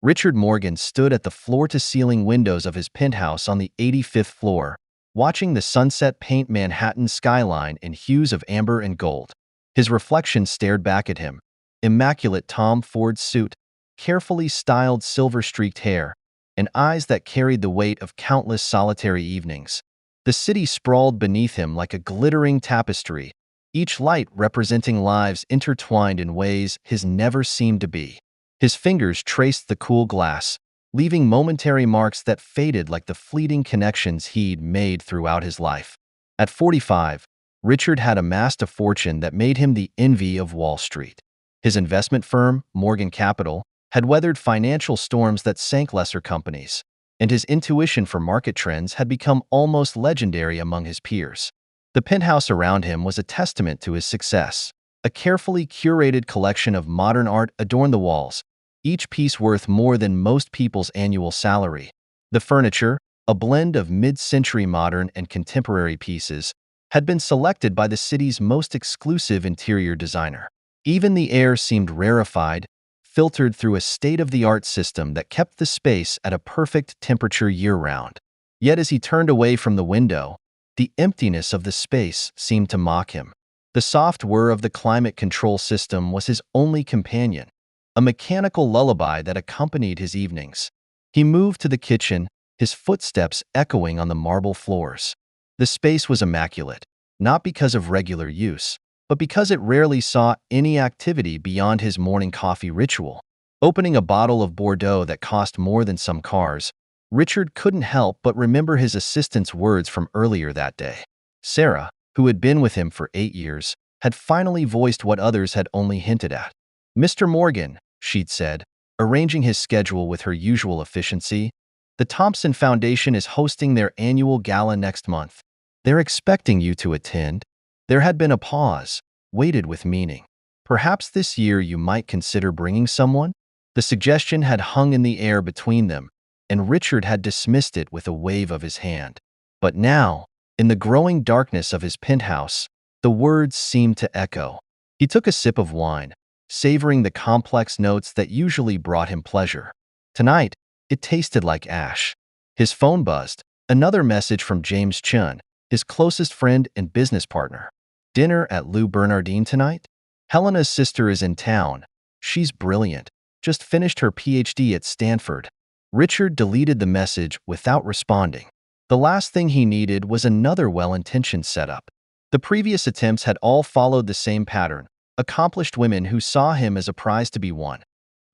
Richard Morgan stood at the floor-to-ceiling windows of his penthouse on the 85th floor, watching the sunset paint Manhattan's skyline in hues of amber and gold. His reflection stared back at him. Immaculate Tom Ford suit, carefully styled silver-streaked hair, and eyes that carried the weight of countless solitary evenings. The city sprawled beneath him like a glittering tapestry, each light representing lives intertwined in ways his never seemed to be. His fingers traced the cool glass, leaving momentary marks that faded like the fleeting connections he'd made throughout his life. At 45, Richard had amassed a fortune that made him the envy of Wall Street. His investment firm, Morgan Capital, had weathered financial storms that sank lesser companies, and his intuition for market trends had become almost legendary among his peers. The penthouse around him was a testament to his success. A carefully curated collection of modern art adorned the walls, each piece worth more than most people's annual salary. The furniture, a blend of mid-century modern and contemporary pieces, had been selected by the city's most exclusive interior designer. Even the air seemed rarefied, filtered through a state-of-the-art system that kept the space at a perfect temperature year-round. Yet as he turned away from the window, the emptiness of the space seemed to mock him. The soft whir of the climate control system was his only companion, a mechanical lullaby that accompanied his evenings. He moved to the kitchen, his footsteps echoing on the marble floors. The space was immaculate, not because of regular use, but because it rarely saw any activity beyond his morning coffee ritual. Opening a bottle of Bordeaux that cost more than some cars, Richard couldn't help but remember his assistant's words from earlier that day. Sarah, who had been with him for 8 years, had finally voiced what others had only hinted at. "Mr. Morgan," she'd said, arranging his schedule with her usual efficiency, "the Thompson Foundation is hosting their annual gala next month. They're expecting you to attend." There had been a pause, weighted with meaning. "Perhaps this year you might consider bringing someone?" The suggestion had hung in the air between them, and Richard had dismissed it with a wave of his hand. But now, in the growing darkness of his penthouse, the words seemed to echo. He took a sip of wine, savoring the complex notes that usually brought him pleasure. Tonight, it tasted like ash. His phone buzzed, another message from James Chun, his closest friend and business partner. "Dinner at Lou Bernardine tonight? Helena's sister is in town. She's brilliant. Just finished her PhD at Stanford." Richard deleted the message without responding. The last thing he needed was another well-intentioned setup. The previous attempts had all followed the same pattern: accomplished women who saw him as a prize to be won,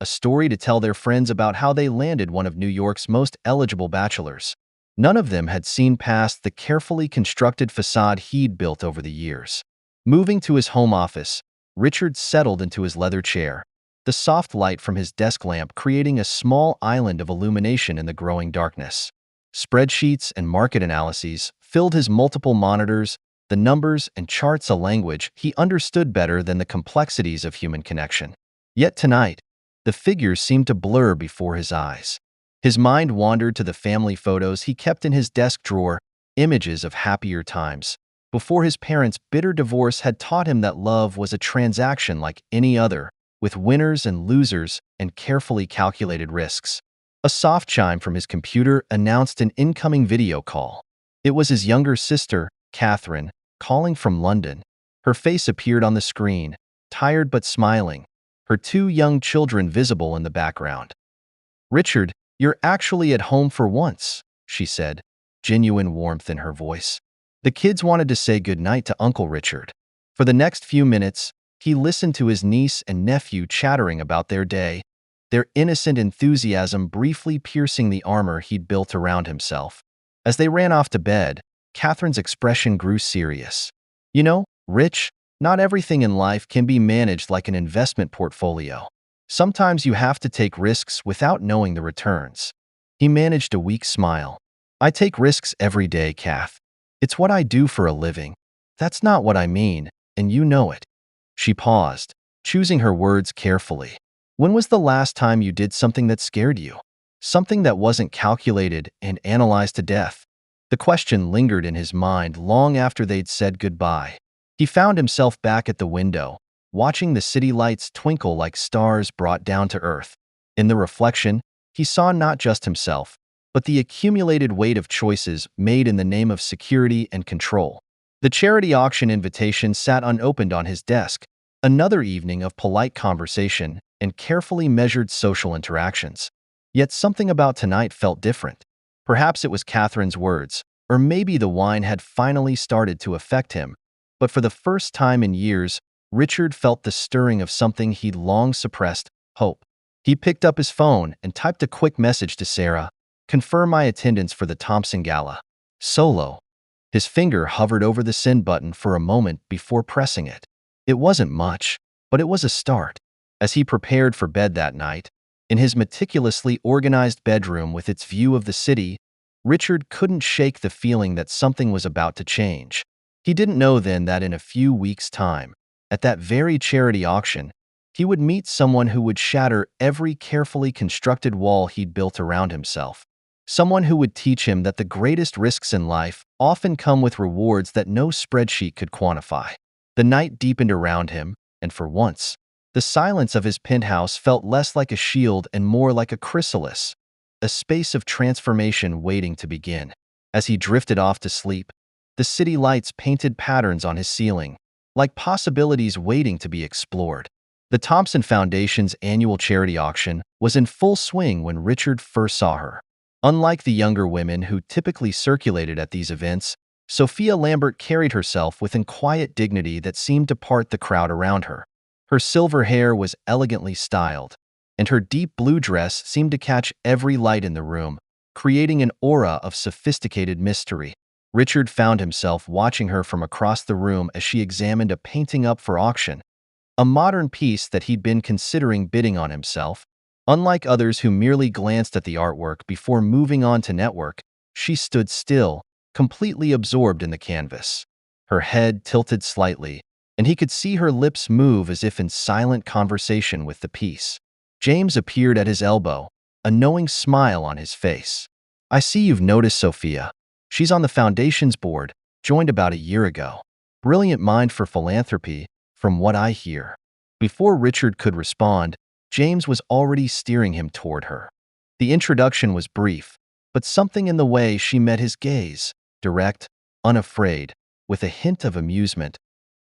a story to tell their friends about how they landed one of New York's most eligible bachelors. None of them had seen past the carefully constructed facade he'd built over the years. Moving to his home office, Richard settled into his leather chair, the soft light from his desk lamp creating a small island of illumination in the growing darkness. Spreadsheets and market analyses filled his multiple monitors, the numbers and charts a language he understood better than the complexities of human connection. Yet tonight, the figures seemed to blur before his eyes. His mind wandered to the family photos he kept in his desk drawer, images of happier times, before his parents' bitter divorce had taught him that love was a transaction like any other, with winners and losers and carefully calculated risks. A soft chime from his computer announced an incoming video call. It was his younger sister, Catherine, calling from London. Her face appeared on the screen, tired but smiling, her 2 young children visible in the background. "Richard, you're actually at home for once," she said, genuine warmth in her voice. The kids wanted to say goodnight to Uncle Richard. For the next few minutes, he listened to his niece and nephew chattering about their day, their innocent enthusiasm briefly piercing the armor he'd built around himself. As they ran off to bed, Catherine's expression grew serious. "You know, Rich, not everything in life can be managed like an investment portfolio. Sometimes you have to take risks without knowing the returns." He managed a weak smile. "I take risks every day, Kath. It's what I do for a living." "That's not what I mean, and you know it." She paused, choosing her words carefully. "When was the last time you did something that scared you? Something that wasn't calculated and analyzed to death?" The question lingered in his mind long after they'd said goodbye. He found himself back at the window, watching the city lights twinkle like stars brought down to earth. In the reflection, He saw not just himself, but the accumulated weight of choices made in the name of security and control. The charity auction invitation sat unopened on his desk, another evening of polite conversation and carefully measured social interactions. Yet something about tonight felt different. Perhaps it was Catherine's words, or maybe the wine had finally started to affect him. But for the first time in years, Richard felt the stirring of something he'd long suppressed: hope. He picked up his phone and typed a quick message to Sarah: "Confirm my attendance for the Thompson Gala. Solo." His finger hovered over the send button for a moment before pressing it. It wasn't much, but it was a start. As he prepared for bed that night, in his meticulously organized bedroom with its view of the city, Richard couldn't shake the feeling that something was about to change. He didn't know then that in a few weeks' time, at that very charity auction, he would meet someone who would shatter every carefully constructed wall he'd built around himself. Someone who would teach him that the greatest risks in life often come with rewards that no spreadsheet could quantify. The night deepened around him, and for once, the silence of his penthouse felt less like a shield and more like a chrysalis, a space of transformation waiting to begin. As he drifted off to sleep, the city lights painted patterns on his ceiling, like possibilities waiting to be explored. The Thompson Foundation's annual charity auction was in full swing when Richard first saw her. Unlike the younger women who typically circulated at these events, Sophia Lambert carried herself with a quiet dignity that seemed to part the crowd around her. Her silver hair was elegantly styled, and her deep blue dress seemed to catch every light in the room, creating an aura of sophisticated mystery. Richard found himself watching her from across the room as she examined a painting up for auction, a modern piece that he'd been considering bidding on himself. Unlike others who merely glanced at the artwork before moving on to network, she stood still, completely absorbed in the canvas. Her head tilted slightly, and he could see her lips move as if in silent conversation with the piece. James appeared at his elbow, a knowing smile on his face. "I see you've noticed Sophia. She's on the Foundation's board, joined about a year ago. Brilliant mind for philanthropy, from what I hear." Before Richard could respond, James was already steering him toward her. The introduction was brief, but something in the way she met his gaze, direct, unafraid, with a hint of amusement,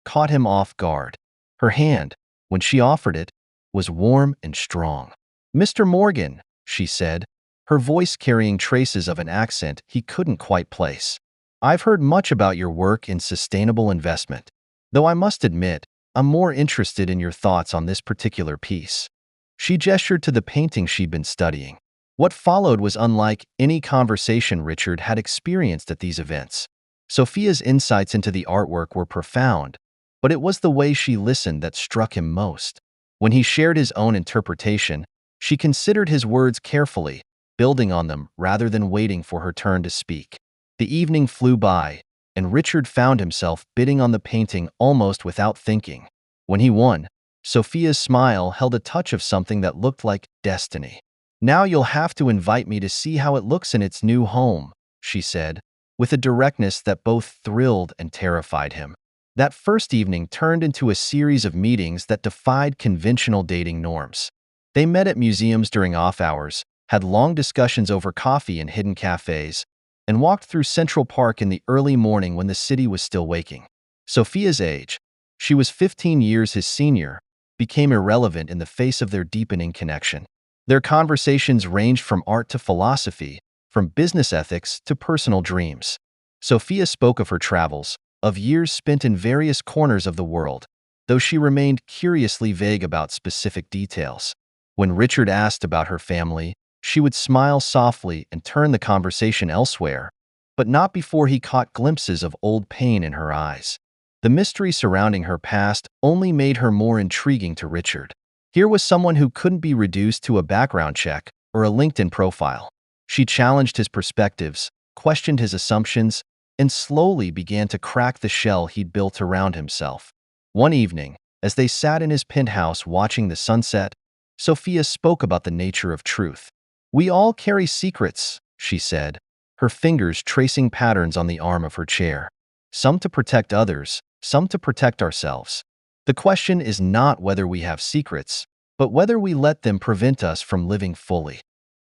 caught him off guard. Her hand, when she offered it, was warm and strong. "Mr. Morgan," she said, her voice carrying traces of an accent he couldn't quite place. "I've heard much about your work in sustainable investment, though I must admit, I'm more interested in your thoughts on this particular piece." She gestured to the painting she'd been studying. What followed was unlike any conversation Richard had experienced at these events. Sophia's insights into the artwork were profound, but it was the way she listened that struck him most. When he shared his own interpretation, she considered his words carefully, building on them rather than waiting for her turn to speak. The evening flew by, and Richard found himself bidding on the painting almost without thinking. When he won, Sophia's smile held a touch of something that looked like destiny. "Now you'll have to invite me to see how it looks in its new home," she said, with a directness that both thrilled and terrified him. That first evening turned into a series of meetings that defied conventional dating norms. They met at museums during off hours, had long discussions over coffee in hidden cafes, and walked through Central Park in the early morning when the city was still waking. Sophia's age, she was 15 years his senior, became irrelevant in the face of their deepening connection. Their conversations ranged from art to philosophy, from business ethics to personal dreams. Sophia spoke of her travels, of years spent in various corners of the world, though she remained curiously vague about specific details. When Richard asked about her family, she would smile softly and turn the conversation elsewhere, but not before he caught glimpses of old pain in her eyes. The mystery surrounding her past only made her more intriguing to Richard. Here was someone who couldn't be reduced to a background check or a LinkedIn profile. She challenged his perspectives, questioned his assumptions, and slowly began to crack the shell he'd built around himself. One evening, as they sat in his penthouse watching the sunset, Sophia spoke about the nature of truth. "We all carry secrets," she said, her fingers tracing patterns on the arm of her chair. "Some to protect others, some to protect ourselves. The question is not whether we have secrets, but whether we let them prevent us from living fully."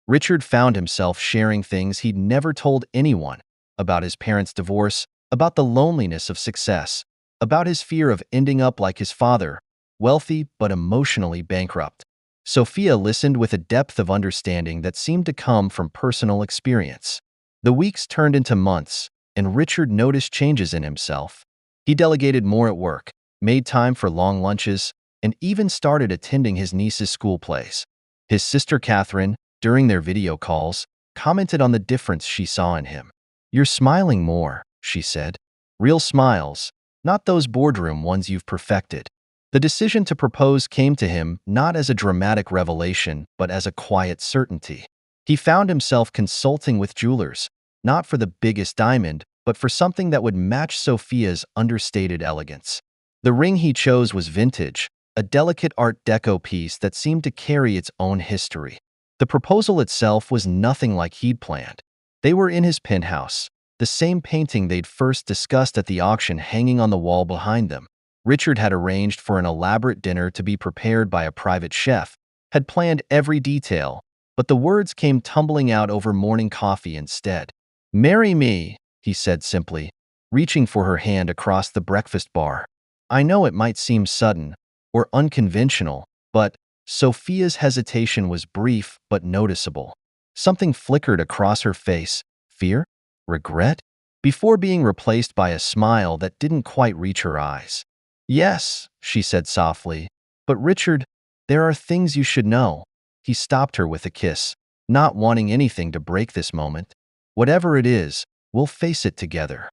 Richard found himself sharing things he'd never told anyone about his parents' divorce, about the loneliness of success, about his fear of ending up like his father, wealthy but emotionally bankrupt. Sophia listened with a depth of understanding that seemed to come from personal experience. The weeks turned into months, and Richard noticed changes in himself. He delegated more at work, made time for long lunches, and even started attending his niece's school plays. His sister Catherine, during their video calls, commented on the difference she saw in him. "You're smiling more," she said. "Real smiles, not those boardroom ones you've perfected." The decision to propose came to him not as a dramatic revelation, but as a quiet certainty. He found himself consulting with jewelers, not for the biggest diamond, but for something that would match Sophia's understated elegance. The ring he chose was vintage, a delicate Art Deco piece that seemed to carry its own history. The proposal itself was nothing like he'd planned. They were in his penthouse, the same painting they'd first discussed at the auction hanging on the wall behind them. Richard had arranged for an elaborate dinner to be prepared by a private chef, had planned every detail, but the words came tumbling out over morning coffee instead. "Marry me," he said simply, reaching for her hand across the breakfast bar. "I know it might seem sudden or unconventional, but—" Sophia's hesitation was brief but noticeable. Something flickered across her face. Fear? Regret? Before being replaced by a smile that didn't quite reach her eyes. "Yes," she said softly. "But Richard, there are things you should know." He stopped her with a kiss, not wanting anything to break this moment. "Whatever it is, we'll face it together."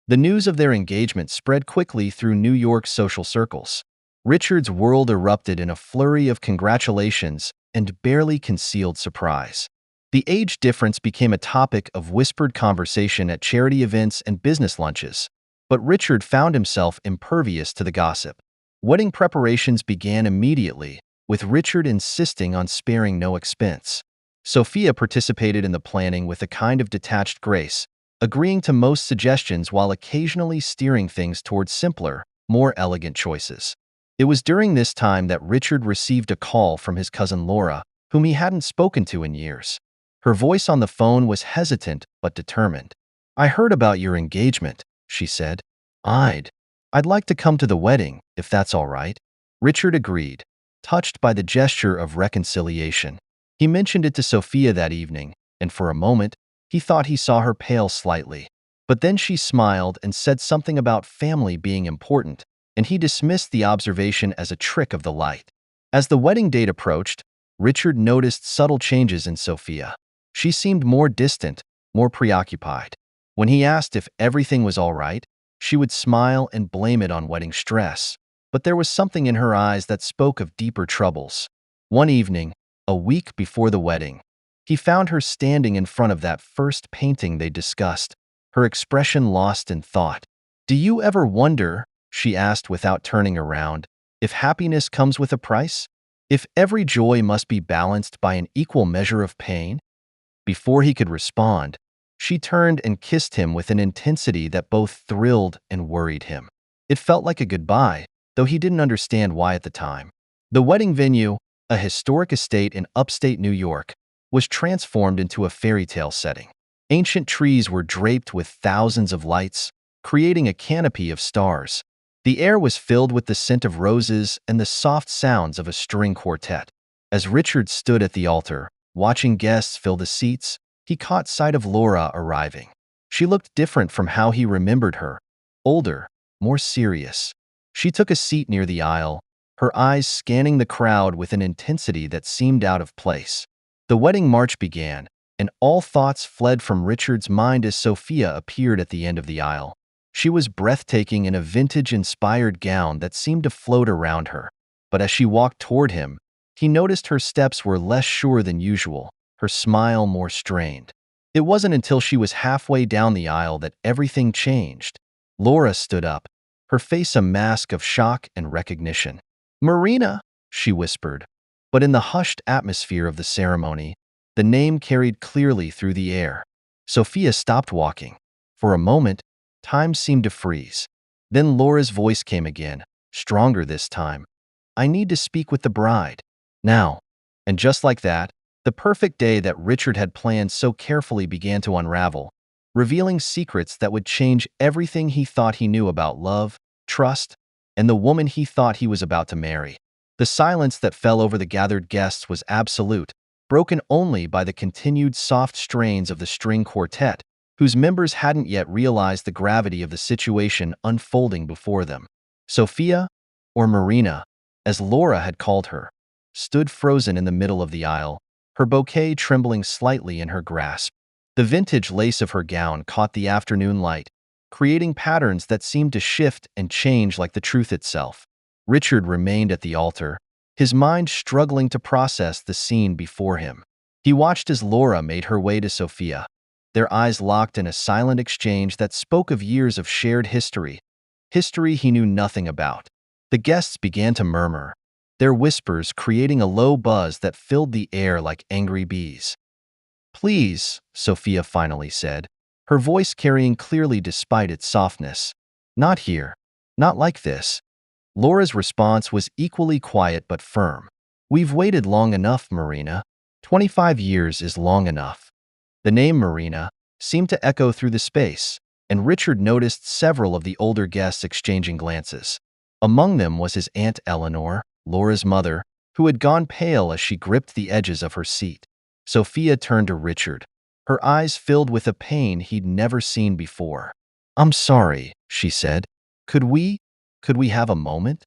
The news of their engagement spread quickly through New York's social circles. Richard's world erupted in a flurry of congratulations and barely concealed surprise. The age difference became a topic of whispered conversation at charity events and business lunches, but Richard found himself impervious to the gossip. Wedding preparations began immediately, with Richard insisting on sparing no expense. Sophia participated in the planning with a kind of detached grace, agreeing to most suggestions while occasionally steering things towards simpler, more elegant choices. It was during this time that Richard received a call from his cousin Laura, whom he hadn't spoken to in years. Her voice on the phone was hesitant but determined. "I heard about your engagement," she said. I'd like to come to the wedding, if that's all right." Richard agreed, touched by the gesture of reconciliation. He mentioned it to Sophia that evening, and for a moment, he thought he saw her pale slightly. But then she smiled and said something about family being important, and he dismissed the observation as a trick of the light. As the wedding date approached, Richard noticed subtle changes in Sophia. She seemed more distant, more preoccupied. When he asked if everything was all right, she would smile and blame it on wedding stress. But there was something in her eyes that spoke of deeper troubles. One evening, a week before the wedding, he found her standing in front of that first painting they discussed, her expression lost in thought. "Do you ever wonder," she asked without turning around, "if happiness comes with a price? If every joy must be balanced by an equal measure of pain?" Before he could respond, she turned and kissed him with an intensity that both thrilled and worried him. It felt like a goodbye, though he didn't understand why at the time. The wedding venue, a historic estate in upstate New York, was transformed into a fairy tale setting. Ancient trees were draped with thousands of lights, creating a canopy of stars. The air was filled with the scent of roses and the soft sounds of a string quartet. As Richard stood at the altar, watching guests fill the seats, he caught sight of Laura arriving. She looked different from how he remembered her, older, more serious. She took a seat near the aisle, her eyes scanning the crowd with an intensity that seemed out of place. The wedding march began, and all thoughts fled from Richard's mind as Sophia appeared at the end of the aisle. She was breathtaking in a vintage-inspired gown that seemed to float around her. But as she walked toward him, he noticed her steps were less sure than usual, her smile more strained. It wasn't until she was halfway down the aisle that everything changed. Laura stood up, her face a mask of shock and recognition. "Marina," she whispered. But in the hushed atmosphere of the ceremony, the name carried clearly through the air. Sophia stopped walking. For a moment, time seemed to freeze. Then Laura's voice came again, stronger this time. "I need to speak with the bride. Now." And just like that, The perfect day that Richard had planned so carefully began to unravel, revealing secrets that would change everything he thought he knew about love, trust, and the woman he thought he was about to marry. The silence that fell over the gathered guests was absolute, broken only by the continued soft strains of the string quartet, whose members hadn't yet realized the gravity of the situation unfolding before them. Sophia, or Marina, as Laura had called her, stood frozen in the middle of the aisle, her bouquet trembling slightly in her grasp. The vintage lace of her gown caught the afternoon light, creating patterns that seemed to shift and change like the truth itself. Richard remained at the altar, his mind struggling to process the scene before him. He watched as Laura made her way to Sophia, their eyes locked in a silent exchange that spoke of years of shared history he knew nothing about. The guests began to murmur, their whispers creating a low buzz that filled the air like angry bees. "Please," Sophia finally said, her voice carrying clearly despite its softness. "Not here. Not like this." Laura's response was equally quiet but firm. "We've waited long enough, Marina. 25 years is long enough." The name Marina seemed to echo through the space, and Richard noticed several of the older guests exchanging glances. Among them was his Aunt Eleanor, Laura's mother, who had gone pale as she gripped the edges of her seat. Sophia turned to Richard, her eyes filled with a pain he'd never seen before. "I'm sorry," she said. Could we have a moment?"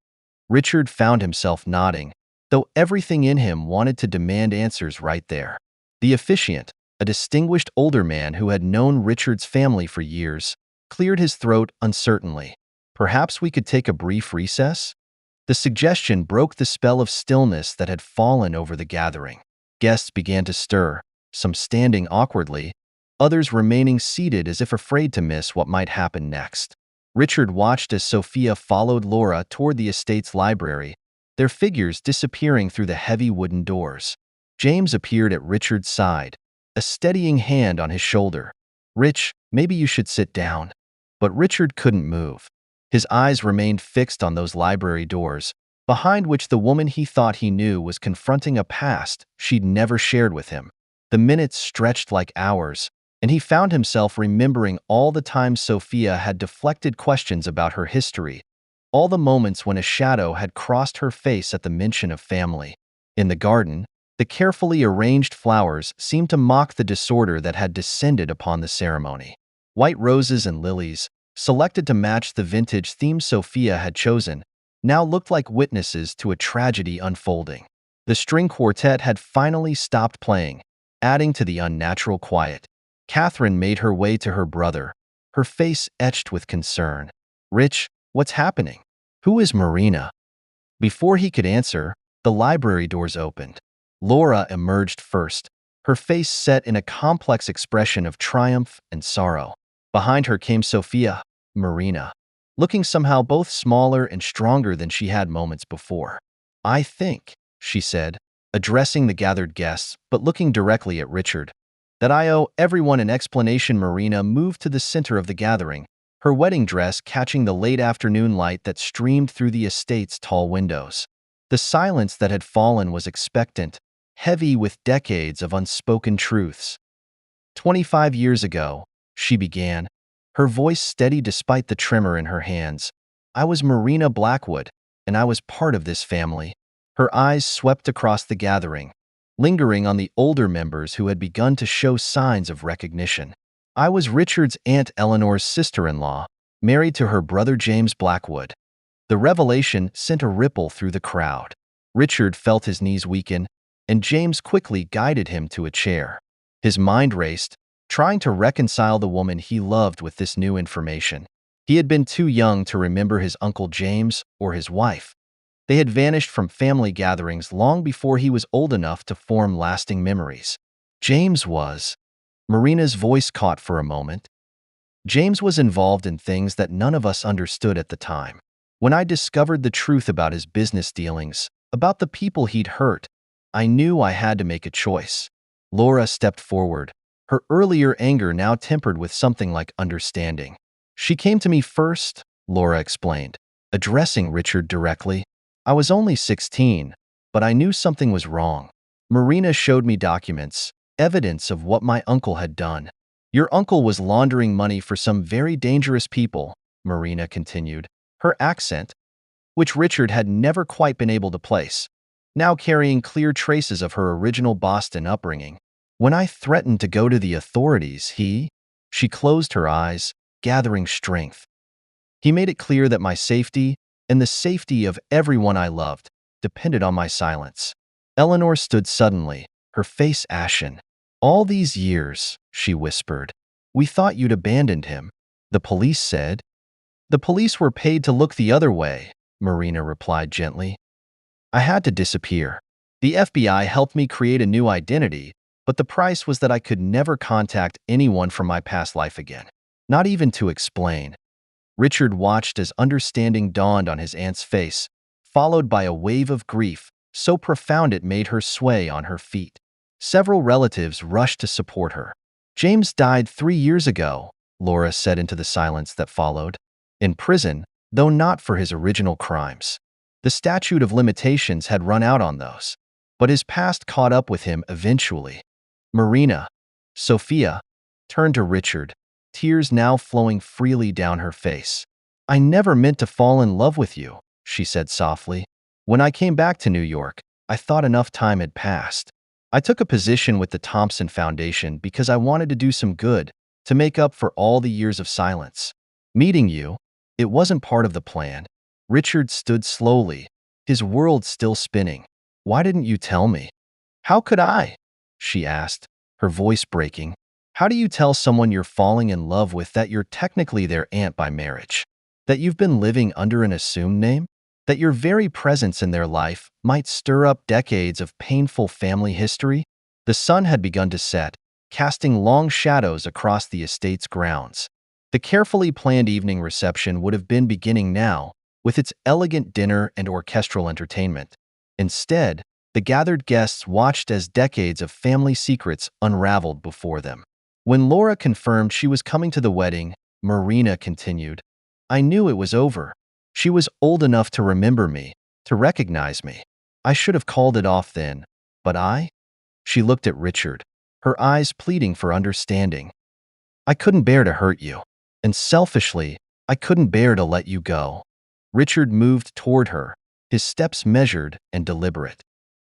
Richard found himself nodding, though everything in him wanted to demand answers right there. The officiant, a distinguished older man who had known Richard's family for years, cleared his throat uncertainly. "Perhaps we could take a brief recess?" The suggestion broke the spell of stillness that had fallen over the gathering. Guests began to stir, some standing awkwardly, others remaining seated as if afraid to miss what might happen next. Richard watched as Sophia followed Laura toward the estate's library, their figures disappearing through the heavy wooden doors. James appeared at Richard's side, a steadying hand on his shoulder. "Rich, maybe you should sit down." But Richard couldn't move. His eyes remained fixed on those library doors, behind which the woman he thought he knew was confronting a past she'd never shared with him. The minutes stretched like hours, and he found himself remembering all the times Sophia had deflected questions about her history, all the moments when a shadow had crossed her face at the mention of family. In the garden, the carefully arranged flowers seemed to mock the disorder that had descended upon the ceremony. White roses and lilies, selected to match the vintage theme Sophia had chosen, now looked like witnesses to a tragedy unfolding. The string quartet had finally stopped playing, adding to the unnatural quiet. Catherine made her way to her brother, her face etched with concern. "Rich, what's happening? Who is Marina?" Before he could answer, the library doors opened. Laura emerged first, her face set in a complex expression of triumph and sorrow. Behind her came Sophia, Marina, looking somehow both smaller and stronger than she had moments before. "I think," she said, addressing the gathered guests, but looking directly at Richard, "that I owe everyone an explanation." Marina moved to the center of the gathering, her wedding dress catching the late afternoon light that streamed through the estate's tall windows. The silence that had fallen was expectant, heavy with decades of unspoken truths. "25 years ago," she began, her voice steady despite the tremor in her hands, "I was Marina Blackwood, and I was part of this family." Her eyes swept across the gathering, lingering on the older members who had begun to show signs of recognition. "I was Richard's Aunt Eleanor's sister-in-law, married to her brother James Blackwood." The revelation sent a ripple through the crowd. Richard felt his knees weaken, and James quickly guided him to a chair. His mind raced, trying to reconcile the woman he loved with this new information. He had been too young to remember his Uncle James or his wife. They had vanished from family gatherings long before he was old enough to form lasting memories. James was. Marina's voice caught for a moment. "James was involved in things that none of us understood at the time. When I discovered the truth about his business dealings, about the people he'd hurt, I knew I had to make a choice." Laura stepped forward, her earlier anger now tempered with something like understanding. "She came to me first," Laura explained, addressing Richard directly. "I was only 16, but I knew something was wrong. Marina showed me documents, evidence of what my uncle had done. Your uncle was laundering money for some very dangerous people, Marina continued, her accent, which Richard had never quite been able to place, now carrying clear traces of her original Boston upbringing. When I threatened to go to the authorities, she closed her eyes, gathering strength. He made it clear that my safety, and the safety of everyone I loved, depended on my silence. Eleanor stood suddenly, her face ashen. All these years, she whispered. We thought you'd abandoned him. The police said. The police were paid to look the other way, Marina replied gently. I had to disappear. The FBI helped me create a new identity, but the price was that I could never contact anyone from my past life again. Not even to explain. Richard watched as understanding dawned on his aunt's face, followed by a wave of grief so profound it made her sway on her feet. Several relatives rushed to support her. James died 3 years ago, Laura said into the silence that followed. In prison, though not for his original crimes. The statute of limitations had run out on those, but his past caught up with him eventually. Marina, Sophia, turned to Richard, tears now flowing freely down her face. I never meant to fall in love with you, she said softly. When I came back to New York, I thought enough time had passed. I took a position with the Thompson Foundation because I wanted to do some good, to make up for all the years of silence. Meeting you, it wasn't part of the plan. Richard stood slowly, his world still spinning. Why didn't you tell me? How could I? She asked, her voice breaking. How do you tell someone you're falling in love with that you're technically their aunt by marriage? That you've been living under an assumed name? That your very presence in their life might stir up decades of painful family history? The sun had begun to set, casting long shadows across the estate's grounds. The carefully planned evening reception would have been beginning now, with its elegant dinner and orchestral entertainment. Instead, the gathered guests watched as decades of family secrets unraveled before them. When Laura confirmed she was coming to the wedding, Marina continued, I knew it was over. She was old enough to remember me, to recognize me. I should have called it off then, but I? She looked at Richard, her eyes pleading for understanding. I couldn't bear to hurt you, and selfishly, I couldn't bear to let you go. Richard moved toward her, his steps measured and deliberate.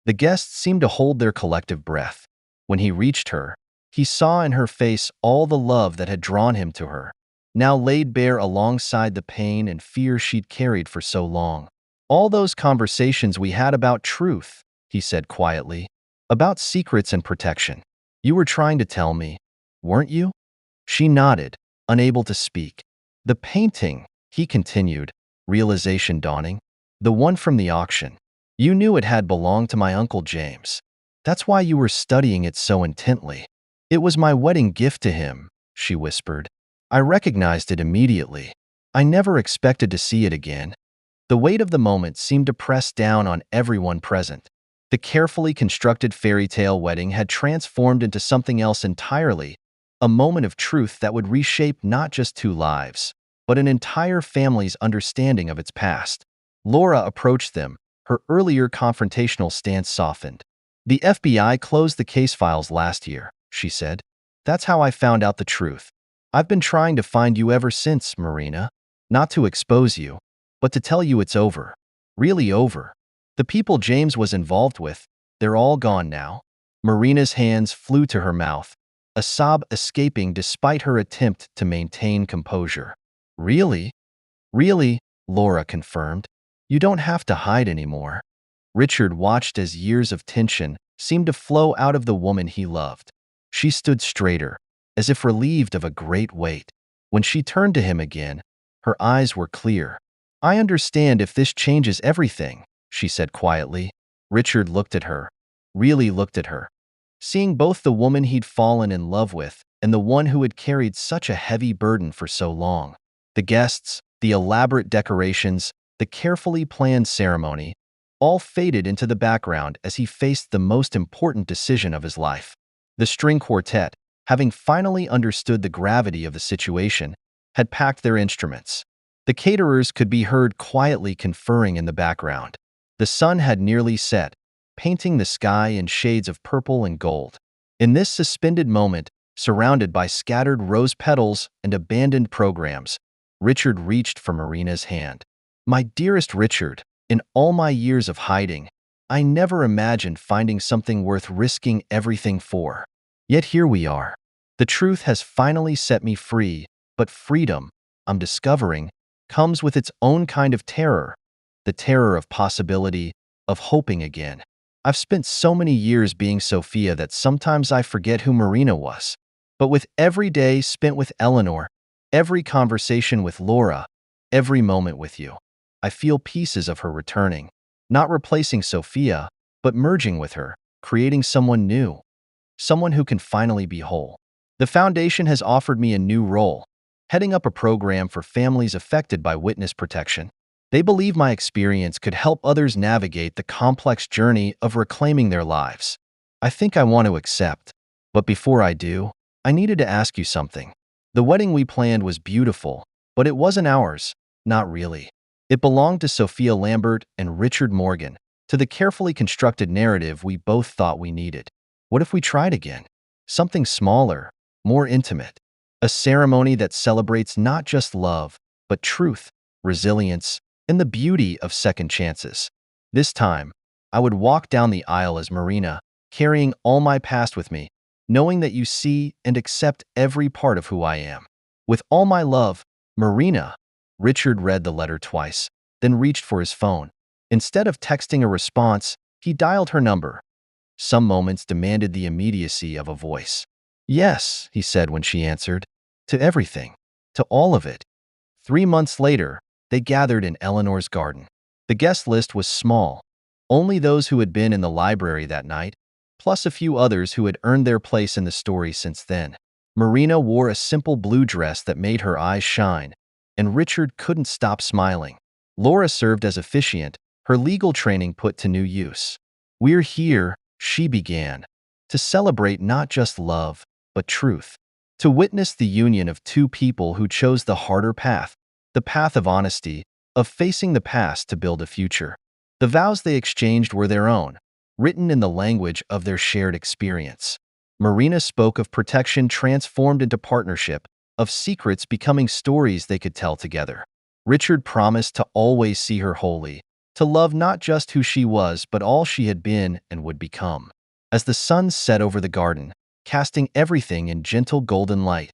The guests seemed to hold their collective breath. When he reached her, he saw in her face all the love that had drawn him to her, now laid bare alongside the pain and fear she'd carried for so long. All those conversations we had about truth, he said quietly, about secrets and protection. You were trying to tell me, weren't you? She nodded, unable to speak. The painting, he continued, realization dawning, the one from the auction. You knew it had belonged to my Uncle James. That's why you were studying it so intently. It was my wedding gift to him, she whispered. I recognized it immediately. I never expected to see it again. The weight of the moment seemed to press down on everyone present. The carefully constructed fairy tale wedding had transformed into something else entirely, a moment of truth that would reshape not just 2 lives, but an entire family's understanding of its past. Laura approached them, her earlier confrontational stance softened. The FBI closed the case files last year, she said. That's how I found out the truth. I've been trying to find you ever since, Marina. Not to expose you, but to tell you it's over. Really over. The people James was involved with, they're all gone now. Marina's hands flew to her mouth, a sob escaping despite her attempt to maintain composure. Really? Really, Laura confirmed. You don't have to hide anymore. Richard watched as years of tension seemed to flow out of the woman he loved. She stood straighter, as if relieved of a great weight. When she turned to him again, her eyes were clear. I understand if this changes everything, she said quietly. Richard looked at her, really looked at her, seeing both the woman he'd fallen in love with and the one who had carried such a heavy burden for so long. The guests, the elaborate decorations, the carefully planned ceremony, all faded into the background as he faced the most important decision of his life. The string quartet, having finally understood the gravity of the situation, had packed their instruments. The caterers could be heard quietly conferring in the background. The sun had nearly set, painting the sky in shades of purple and gold. In this suspended moment, surrounded by scattered rose petals and abandoned programs, Richard reached for Marina's hand. My dearest Richard, in all my years of hiding, I never imagined finding something worth risking everything for. Yet here we are. The truth has finally set me free, but freedom, I'm discovering, comes with its own kind of terror, the terror of possibility, of hoping again. I've spent so many years being Sophia that sometimes I forget who Marina was. But with every day spent with Eleanor, every conversation with Laura, every moment with you, I feel pieces of her returning, not replacing Sophia, but merging with her, creating someone new, someone who can finally be whole. The foundation has offered me a new role, heading up a program for families affected by witness protection. They believe my experience could help others navigate the complex journey of reclaiming their lives. I think I want to accept. But before I do, I needed to ask you something. The wedding we planned was beautiful, but it wasn't ours. Not really. It belonged to Sophia Lambert and Richard Morgan, to the carefully constructed narrative we both thought we needed. What if we tried again? Something smaller, more intimate. A ceremony that celebrates not just love, but truth, resilience, and the beauty of second chances. This time, I would walk down the aisle as Marina, carrying all my past with me, knowing that you see and accept every part of who I am. With all my love, Marina. Richard read the letter twice, then reached for his phone. Instead of texting a response, he dialed her number. Some moments demanded the immediacy of a voice. Yes, he said when she answered. To everything. To all of it. 3 months later, they gathered in Eleanor's garden. The guest list was small. Only those who had been in the library that night, plus a few others who had earned their place in the story since then. Marina wore a simple blue dress that made her eyes shine, and Richard couldn't stop smiling. Laura served as officiant, her legal training put to new use. We're here, she began, to celebrate not just love, but truth. To witness the union of two people who chose the harder path, the path of honesty, of facing the past to build a future. The vows they exchanged were their own, written in the language of their shared experience. Marina spoke of protection transformed into partnership, of secrets becoming stories they could tell together. Richard promised to always see her wholly, to love not just who she was but all she had been and would become. As the sun set over the garden, casting everything in gentle golden light,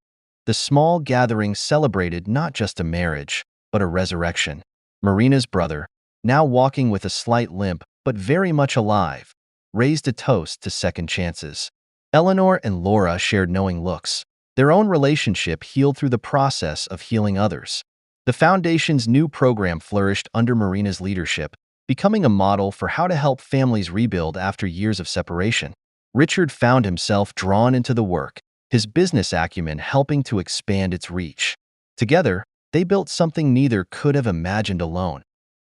the small gathering celebrated not just a marriage, but a resurrection. Marina's brother, now walking with a slight limp but very much alive, raised a toast to second chances. Eleanor and Laura shared knowing looks. Their own relationship healed through the process of healing others. The Foundation's new program flourished under Marina's leadership, becoming a model for how to help families rebuild after years of separation. Richard found himself drawn into the work, his business acumen helping to expand its reach. Together, they built something neither could have imagined alone,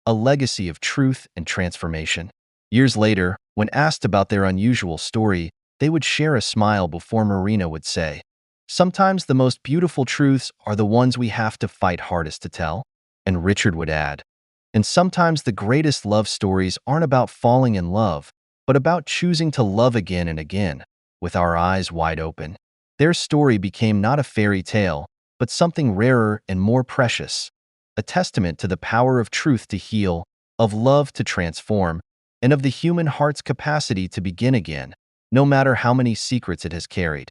a legacy of truth and transformation. Years later, when asked about their unusual story, they would share a smile before Marina would say, "Sometimes the most beautiful truths are the ones we have to fight hardest to tell." And Richard would add, "And sometimes the greatest love stories aren't about falling in love, but about choosing to love again and again, with our eyes wide open." Their story became not a fairy tale, but something rarer and more precious, a testament to the power of truth to heal, of love to transform, and of the human heart's capacity to begin again, no matter how many secrets it has carried.